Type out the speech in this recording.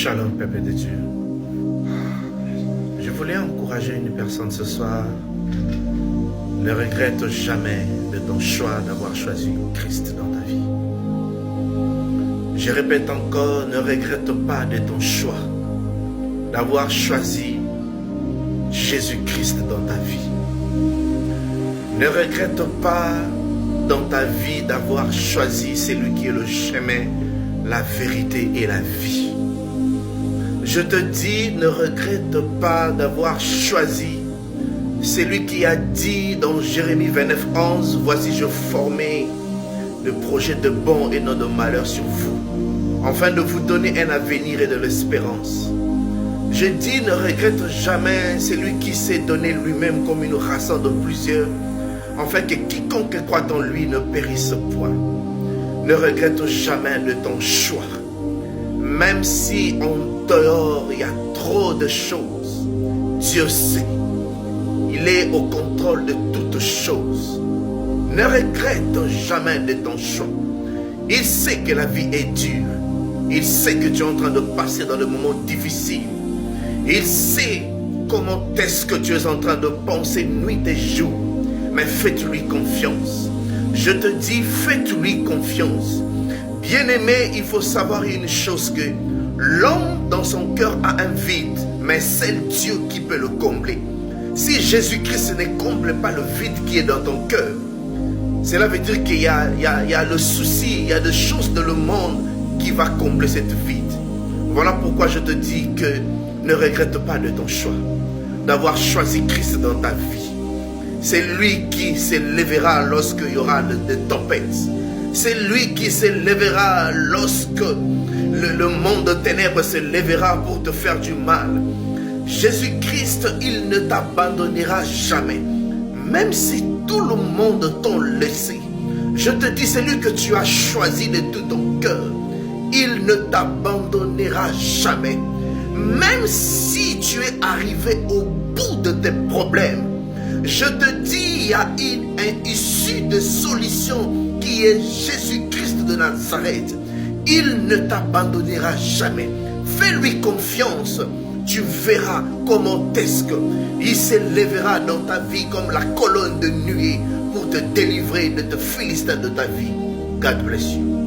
Shalom, peuple de Dieu. Je voulais encourager une personne ce soir. Ne regrette jamais de ton choix d'avoir choisi Christ dans ta vie. Je répète encore, ne regrette pas de ton choix d'avoir choisi Jésus-Christ dans ta vie. Ne regrette pas dans ta vie d'avoir choisi celui qui est le chemin, la vérité et la vie. Je te dis, ne regrette pas d'avoir choisi celui qui a dit dans Jérémie 29, 11, « Voici je formais de projets de bon et non de malheur sur vous, afin de vous donner un avenir et de l'espérance. » Je dis, ne regrette jamais celui qui s'est donné lui-même comme une rançon de plusieurs, afin que quiconque croit en lui ne périsse point. Ne regrette jamais de ton choix. Même si en dehors il y a trop de choses, Dieu sait. Il est au contrôle de toutes choses. Ne regrette jamais de ton choix. Il sait que la vie est dure. Il sait que tu es en train de passer dans des moments difficiles. Il sait comment est-ce que tu es en train de penser nuit et jour. Mais faites-lui confiance. Je te dis, faites-lui confiance. Bien-aimé, il faut savoir une chose, que l'homme dans son cœur a un vide, mais c'est Dieu qui peut le combler. Si Jésus-Christ ne comble pas le vide qui est dans ton cœur, cela veut dire qu'il y a le souci, il y a des choses dans le monde qui va combler cette vide. Voilà pourquoi je te dis que ne regrette pas de ton choix, d'avoir choisi Christ dans ta vie. C'est lui qui s'élèvera lorsqu'il y aura des tempêtes. C'est lui qui s'élèvera lorsque le monde de ténèbres se lèvera pour te faire du mal. Jésus-Christ, il ne t'abandonnera jamais. Même si tout le monde t'a laissé, je te dis, c'est lui que tu as choisi de tout ton cœur. Il ne t'abandonnera jamais. Même si tu es arrivé au bout de tes problèmes, je te dis, il y a une issue de solution qui est Jésus-Christ de Nazareth. Il ne t'abandonnera jamais. Fais-lui confiance. Tu verras comment est-ce qu'il s'élèvera dans ta vie comme la colonne de nuée pour te délivrer de te Philistins de ta vie. God bless you.